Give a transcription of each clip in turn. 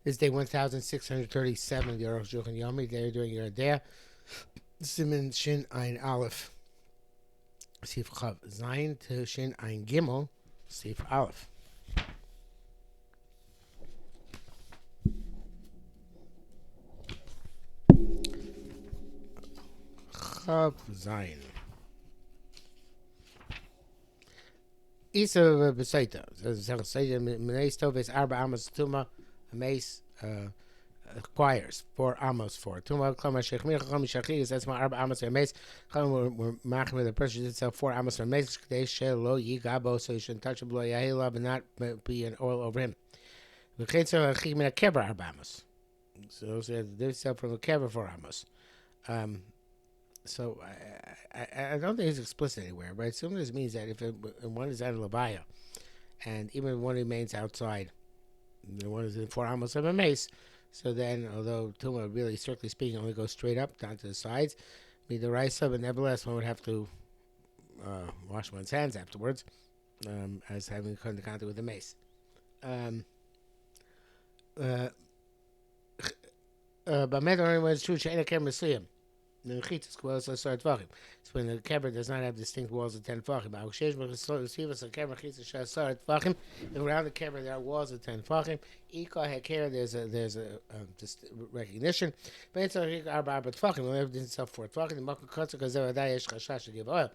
This day 1637 of the Arukh HaShulchan Yomi. They're doing your day. Siman Shin Ein Aleph. Sif Chav Zayin to Shin Ein Gimel. Sif Aleph. Chav Zayin. Isa Besaita. Besaita Menes Toves Arba Amos Tuma. Mace. Choirs 4 Amos 4. Tuma Klama Shechmir Chacham Shachir says my Arba Amos and Mace. Chacham were machmir the person itself 4 Amos and Mace. They shall lo yigabo so you shouldn't touch him. Lo yahila but not be an oil over him. We can't say Chachim in a kever Arba Amos. So they have to do itself from a kever 4 Amos. So I don't think it's explicit anywhere, but it this means that if one is out of Labaya, and even if one remains outside, the one is in 4 Amos of a Mace. So then, although Tuma really, strictly speaking, only goes straight up, down to the sides, the rice but nevertheless, one would have to wash one's hands afterwards, as having come into contact with the mace. But Medorin was true, Shaina Kem Muslim. The Chitzis Kwas start Tvachim. So when the kever does not have distinct walls of 10 Tvachim. Around the kever there are walls of 10 Tvachim. Ika Heker, there's a just recognition. But it's a Arba Tvachim. When everything itself 4 Tvachim, the Makka Kotzer Kazev Adai Yesh Chashash to give oil.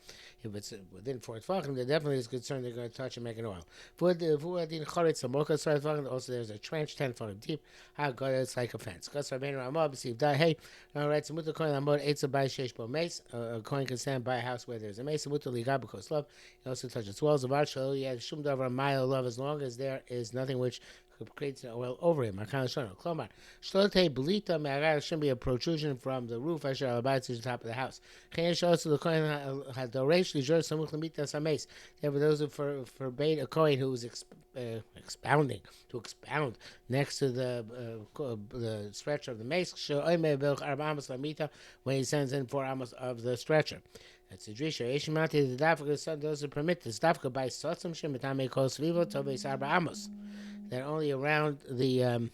If it's within 4 Tvachim, there definitely is concerned they're going to touch and make an oil. For the Vuadin Choritz, the Mocha start Tvachim, also there's a trench 10 Tvachim deep. How good it's like a fence. Katzar Ben Ramah, Besiv Dai, hey, all right, so Mutter Koin Amod, Eitza Bai Sheish Bo Mace. A coin can stand by a house where there's a mace. Mutter Liga because love. It also touches walls of Arshal. Yeah, Shum Davar Mile love as long as there is nothing which creates an oil over him. Akan Shana. Klomar. Shlote Belita Me'agar shouldn't be a protrusion from the roof. Asher Alabayt to the top of the house. Chen also the coin had the Reish Lijor Samuch Lamita Sames. There were those who forbade a coin who was expound next to the stretcher of the mace. When he sends in 4 amos of the stretcher. That's the drisha. Eshimati the dafka son doesn't permit this dafka by sotzim shemitame kos vivo toves arba amos. That only around the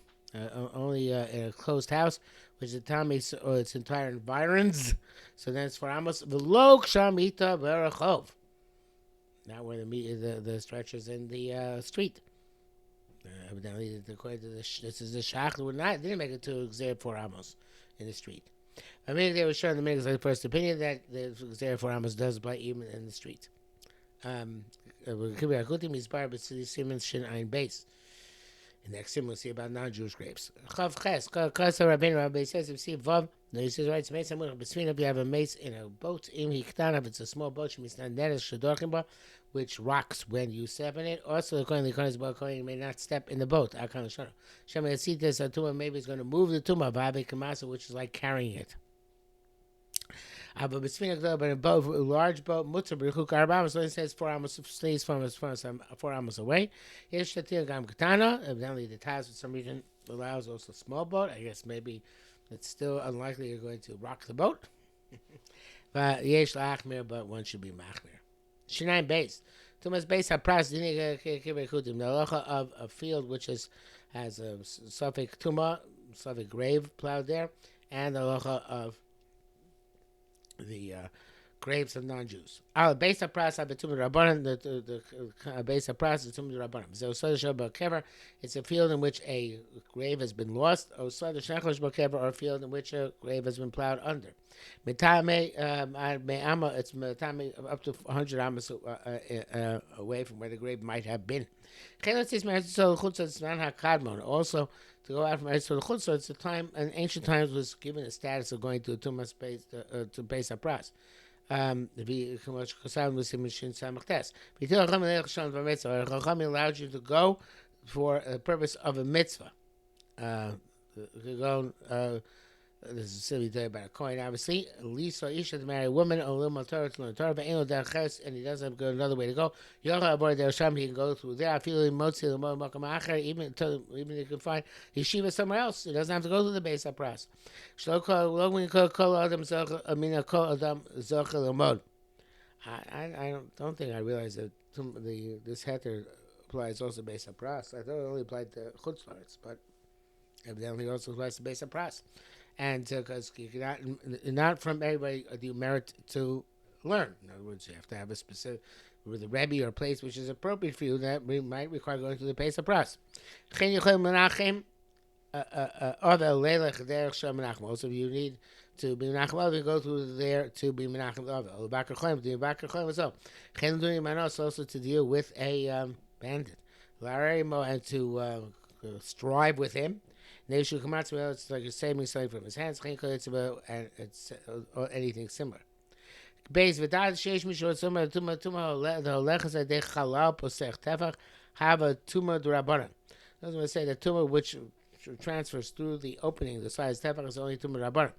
only in a closed house, which the time is its entire environs. So then it's 4 amos v'lo kshamita v'erachov. Not where the stretcher's in the street. Evidently, according to this is the shach didn't make it to exert 4 amos in the street. I mean, they were showing the Megas like first opinion that the exert 4 amos does apply even in the street. In the next sim, we'll see about non-Jewish grapes. Chav Ches, Rabbi says, if you see Vav, no, he says, right, it's mace, if you have a mace in a boat, if it's a small boat, which rocks when you step in it. Also, according to the Kohen, you may not step in the boat. Maybe it's going to move the Tumah, which is like carrying it. But in both large boat, Mutter B'Richuk Arba, so it says 4 amos stays from 4 amos away. Yesh Shatir Gam Katana. Evidently, the Taz for some reason allows also a small boat. I guess maybe it's still unlikely you're going to rock the boat. But Yesh Lachmir, but one should be Machmir. Shinaim base. Tumas base hapras dinig kibekutim. The halacha of a field which has a suffix tuma, suffix grave plowed there, and the halacha of the graves of non-Jews. Base hapras habetum rabbanan. The base hapras is tum rabbanan. So kever. It's a field in which a grave has been lost. Or or a field in which a grave has been plowed under. Metame it's metame up to 100 amos away from where the grave might have been. Also, to go out from Eretz Chutz, it's a time in ancient times was given a status of going to a tumas base to base apras. Chacham allowed you to go for the purpose of a mitzvah. This is a silly day about a coin, obviously. Lisa Isha to marry a woman, a little Torah to learn Torah, but and he doesn't have to go another way to go. He can go through there. I feel even if he can find yeshiva somewhere else, he doesn't have to go to the base of pras. I don't think I realized that this heter applies also based on pras. I thought it only applied to chutzlaritz, but Evidently, also applies to base of pras, and because you cannot, not from everybody do you merit to learn. In other words, you have to have a specific with a rebbe or a place which is appropriate for you that might require going to the base of pras. Also, you need to be menachem you go through there to be menachem ovel. The bakar cholim as well. Also to deal with a bandit, and to strive with him. It's like you're saving something from his hands, and it's anything similar. Base without sheish mishor tuma the holechas adei chalal posech tefach have a tuma d'rabbanan. I was going to say the tuma which transfers through the opening, the size tefach is only tuma d'rabbanan.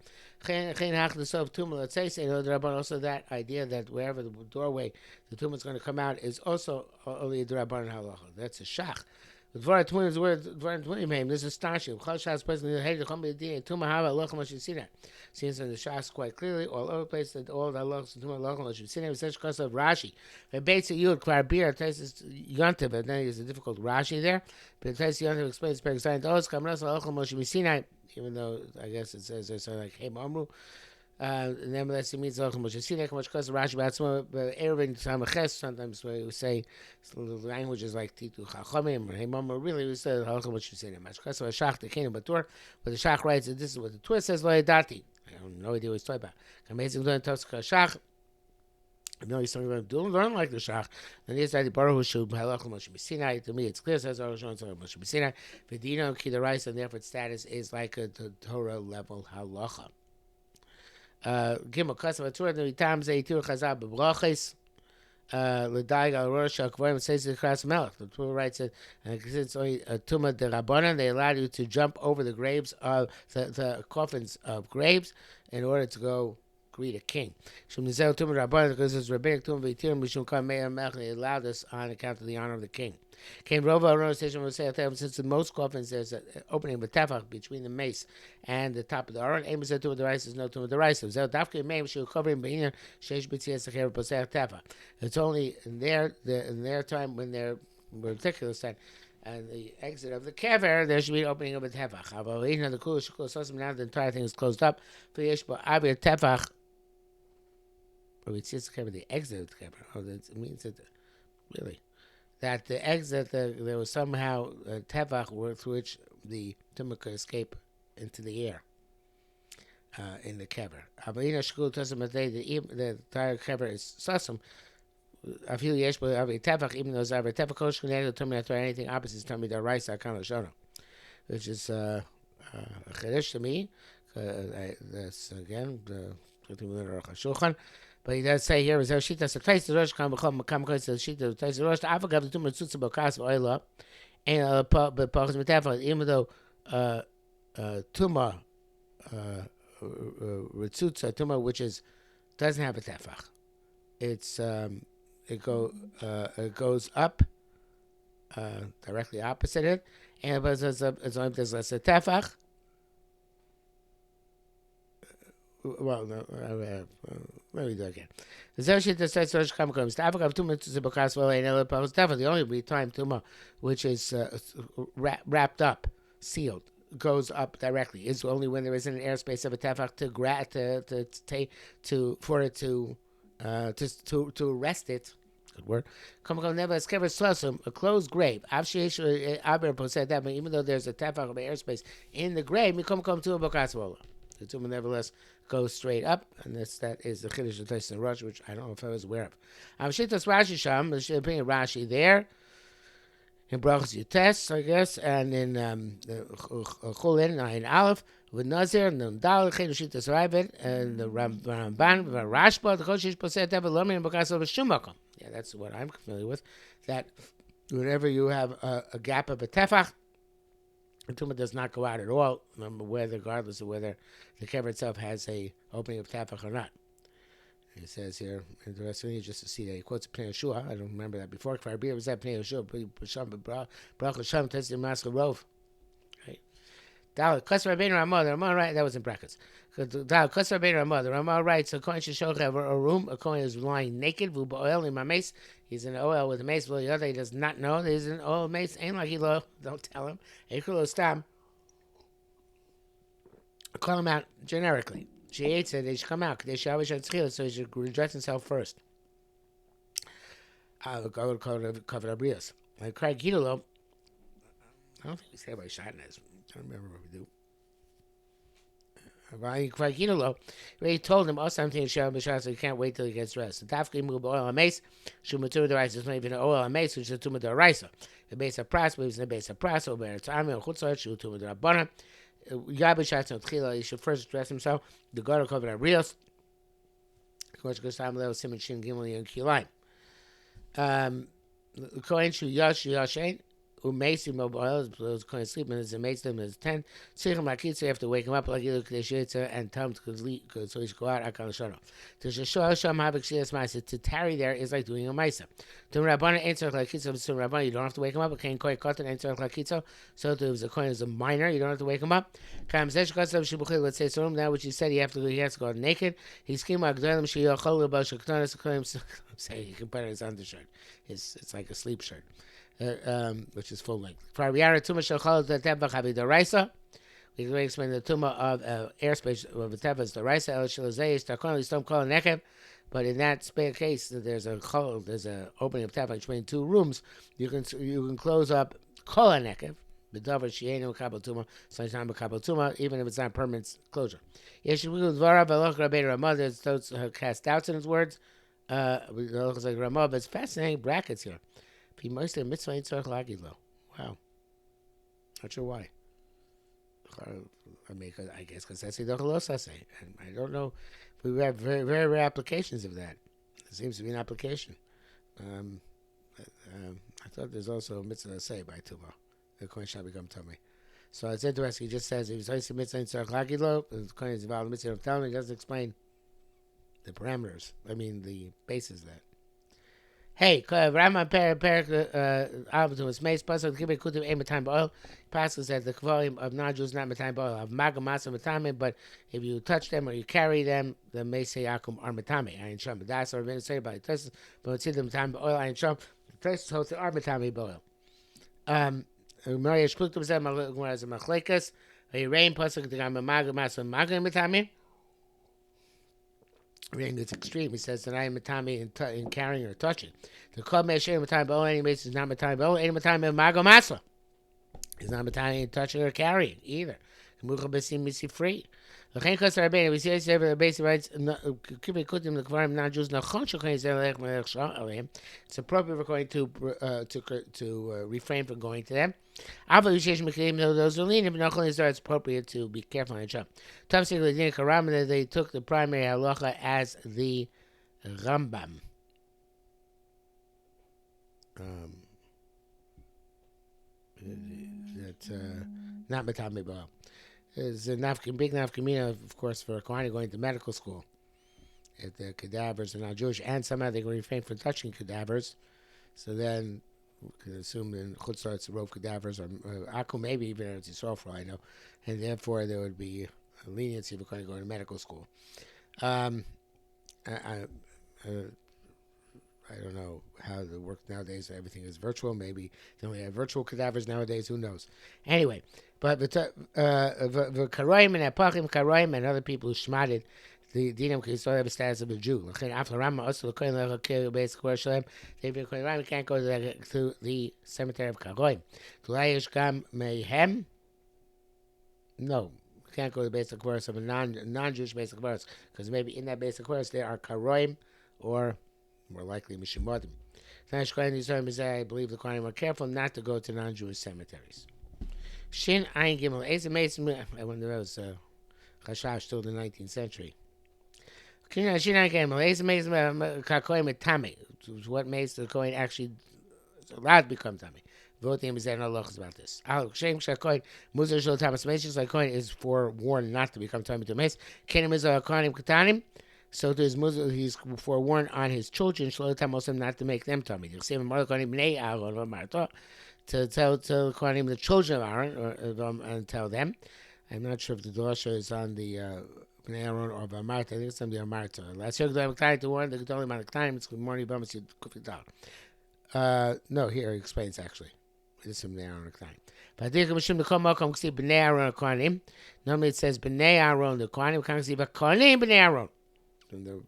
Chen hach the sof tuma. Let's say d'rabbanan. Also that idea that wherever the doorway the tuma is going to come out is also only a d'rabbanan halacha. That's a shach. Dvar Tmunim is the word Dvar Tmunim. This is astonishing. Chal Shas person the head of Chum B'Din Tuma Hava Lochem L'Shivsina. Seems in the Shas quite clearly all over the place that all the halachas Tuma Lochem L'Shivsina. Such because of Rashi. The Beitz Yud Kvar Bir Taisis Yontiv, but then there's a difficult Rashi there. But Taisis Yontiv explains Perek Zayin Oz Kamras Lochem L'Shivsina. Even though I guess it says there's like Hey Mamru. Nevertheless, it means Lochem L'Shivsina. Much because of Rashi Batzma, but Erevin Tamaches. Sometimes we say languages like Titu Chachamim or Hey Mamru. Really, we say Lochem L'Shivsina. Much because of a Shach the King Batur, but the Shach writes that this is what the Torah says. Lo Yadati. I have no idea what he's talking about. Amazing doing Tosca Shach. No, he's talking about don't learn like the Shach. Then he's like the Baruch Hu Halach Moshe Sinai. To me, it's clear. Says Arukh HaShulchan Moshe Sinai. V'dino Kidarais, and therefore its status is like a Torah level halacha. Gimel Kasav Torah the Tam Zeitur Chazal B'Brachos. L'Daig Al Rosh HaKvorim says the Kras Melech. The Torah writes that it's only a Tumah D'Rabbanan. They allowed you to jump over the graves of the coffins of graves in order to go greet a king. Because it's rabbinic Tumah V'Tirim Mishum Kar Meir Melech. They allowed this on account of the honor of the king. Came Rova Aron Station will say since in most coffins there's an opening of a tefach between the mace and the top of the aron. Aim is to the rice is no to the rice. It's only in their time when they're particular time and the exit of the kever there should be an opening of a tefach. Now the entire thing is closed up. For tefach. But it's just the exit of the kever. Oh, that means that really. That the exit, there was somehow a tefach through which the tumah could escape into the air in the kever. The entire kever is sasum. I feel yesh but tefach, even though zaver tefach kosh connected to tumah anything opposite is tumah daraisa akana shana, which is a chedesh to me. That's again the Arukh HaShulchan. But he does say here, is there shita satayis the rosh kam kois the shita satayis the rosh. Afagav the tumah tzutza b'kas v'oila, and but pachas metafach. Even though tumah ritzutza tumah which is doesn't have a tefach, it's it goes up directly opposite it, and but it's only there's less a tefach. Well, no, let me do it again. The only time tumah which is wrapped up, sealed, goes up directly is only when there isn't an airspace of a tefach to rest it. Good word. A closed grave. Even though there's a tefach of airspace in the grave, the tumah nevertheless goes straight up, and that is the chiddush of Taisus and Rosh, which I don't know if I was aware of. Shitas Rashi Sham, the opinion of Rashi there, in Brachos Yutes, I guess, and in Chulin, in Aleph, with Nazir, and the Dal, Chiddush Shitas Ravid, and the Ramban, Rashba, the Choshish Poseh Tevel Lomin, and Bakas of Shumakom. Yeah, that's what I'm familiar with. That whenever you have a gap of a tefach, the tumah does not go out at all, regardless of whether the kever itself has a opening of tefach or not. He says here, interestingly, just to see that he quotes Pnei Yeshua. I don't remember that before. Kvar Bir was that Pnei Yeshua. Baruch Hashem tested Maskal Rov. Right. Dal Kasser Rabbeinu Ramah. The Ramah right. That was in brackets. Dal Kasser Rabbeinu Ramah. The Ramah writes: a kohen should have a room. A kohen is lying naked. Vu ba'oel in my mace. He's in oil with a mace. Well, the other he does not know that he's in oil mace. Ain't like he lo. Don't tell him. Ekulo stam. call them out generically. She hates it. They should come out. They should always have tchila, so he should redress himself first. I would cover abrios. Like Craig Gidolo. I don't think we say about Shatnez. I don't remember what we do. Craig Gidolo. He told him also something so he can't wait till he gets dressed. The Tafki move oil and mace. Shumatur the rice is not even oil and mace, which is tumor the rice. The base of pras, but it's the base of pras over at time and chutzah, shumatur the rabbana. Yabishatz and tchila, he should first dress himself. The God will cover abrios. Of course, because time level Simon Shin Gimel and Kilayim. Kohen Shu Yash Yashain, who makes him mobile, those Kohen sleep, and it makes them as 10. Sichim Makitza, you have to wake him up like you look at the and tell him to sleep, so he should go out. Akan Shana. To Shoah Sham Havik Shias Maisa, to tarry there is like doing a Maisa. To Rabbana answer like Kitzo, to Rabbana, you don't have to wake him up. Kain Kohen Kotan answer like Kitzo, so to the Kohen is a minor, you don't have to wake him up. Kam Zesh Kotzav Shibuchil, let's say so, now which he said he has to go naked. He's scheme Agdalim Shiyachol Bash Ktonis, say he can put it in his undershirt. It's like a sleep shirt. Which is full length. We can explain the tumor of airspace of the teva is the raisa el shalazei is takon listom kol nekev, but in that spare case there's a opening of teva between two rooms. You can close up kol nekev. The davar shienu kabel tumor, sometimes kabel tumor, even if it's not permanent closure. Yeshivu dvarav veloch rabbeinu Ramah. There's those cast doubts in his words. It's like Ramah, but it's fascinating brackets here. Wow. Not sure why. I guess because that's the say. And I don't know if we have very, very rare applications of that. It seems to be an application. I thought there's also a mitzvah say by Tuma. The coin shall become tummy. So it's interesting. He just says he was always a mitzvah in Tzarech Lagilo. The coin is involved in the mitzvah of telling. He doesn't explain the parameters. I mean, the basis of that. Hey, Rama Album was Mace Pasuk Kibbutz Kutim Ein Matayim Ba'oil. Pasuk said the Kvarim of non-Jews not Matayim Ba'oil of Magam Masa Matame, but if you touch them or you carry them, the Meisei Yakum are Matame. Ayin Sham. That's our ministry by the Tosas, but it's in the Matayim Ba'oil. Ayin Sham. The Tosas holds the are Matame Ba'oil. Maria Shkutum said Gemara as a Machlekas. Rain Pasuk the Gam Magam Masa Magam Matame. Rain that's extreme. He says that I am matami in carrying or touching. The club may share matami bo any basis is not matami bo any matami mago masa. It's not matami in touching or carrying either. Mucha besim misi free. The chain costs our bane. We see the basic rights. Kibbutz kutim the kvarim non-Jews nachon shulchan yisrael melech sha'alim. It's appropriate for going to refrain from going to them. Those who lean, it's appropriate to be careful on the job. They took the primary halacha as the Rambam. That's not Matami Ba. There's a big nafkamina, of course, for a Kohen going to medical school. If the cadavers are not Jewish, and somehow they can refrain from touching cadavers, so then we can assume in Chutzah it's rove cadavers, or Akum, maybe even Eretz Yisrael for all I know, and therefore there would be a leniency if we're going to go to medical school. I don't know how it works nowadays. Everything is virtual. Maybe they only have virtual cadavers nowadays. Who knows? Anyway, but the Karoim and Apachim Karoim and other people who shmatted the dinam because they have a status of a Jew. After Rama also the Kohen Rama can't go to the cemetery of Karoim. Tulayish Gam Mehem. No, can't go to the basic chorus of a non-Jewish basic chorus because maybe in that basic chorus there are Karoim or more likely Mishumodim. I believe the Kohanim are careful not to go to non-Jewish cemeteries. Shin Ayin Gimel Ezer Mason. I wonder if that was Chashash still in the 19th century. Shin Ayin Gimel Ezer Mason Kakoim Tame. What makes the Kohen actually allowed to become Tame? Voting is no laws about this. Shem Shakoin Muzar Shul Tamas Mason. Like Kohen is forewarned not to become Tame to Mace. Kenim is a Kohanim Katanim. So to his Muslim, he's forewarned on his children, Shlotam not to make them tummy. To tell Kohanim the children of Aaron, and tell them. I'm not sure if the Dosha is on the Bnei Aaron or Bamarta. I think it's on the Amarta. Last year, to warn the Gedolim amount of time. It's good morning, no, here he explains actually. It's from the Aaron time. Normally it says B'nai Aaron the Kohanim. We can't see Kohanim B'nai Aaron in the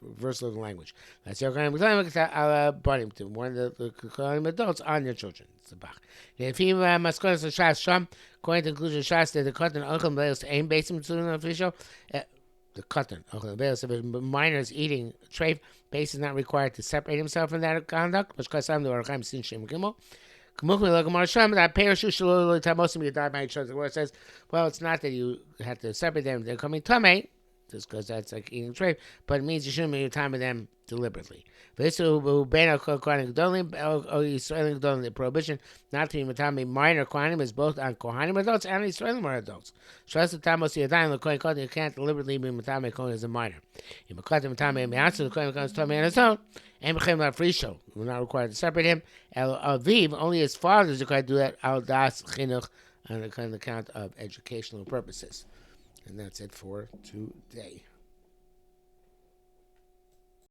verse of the language. That's your Kohanim B'nai to warn the Kohanim adults on their children. It's the Bach. If he Maskonas Shas Sham, according to the conclusion of Shas, that the Katan Ochel Beis aim based on the official. The Katan Ochel Beis, if a minor is eating treif, base is not required to separate himself from that conduct. That parachute should literally tell most of you die by each other. Where it says, well, it's not that you have to separate them; they're coming tame, just because that's like eating treif, but it means you shouldn't make your time with them deliberately. The prohibition not to be matame minor kohanim is both on kohanim adults and Israelim adults. Stress the time of the kohen you can't deliberately be matame kohen as a minor. You matame the kohen becomes tame on his own. And free show. We're not required to separate him. Aviv, only his father is required to do that. Al das chinuch on the account of educational purposes. And that's it for today.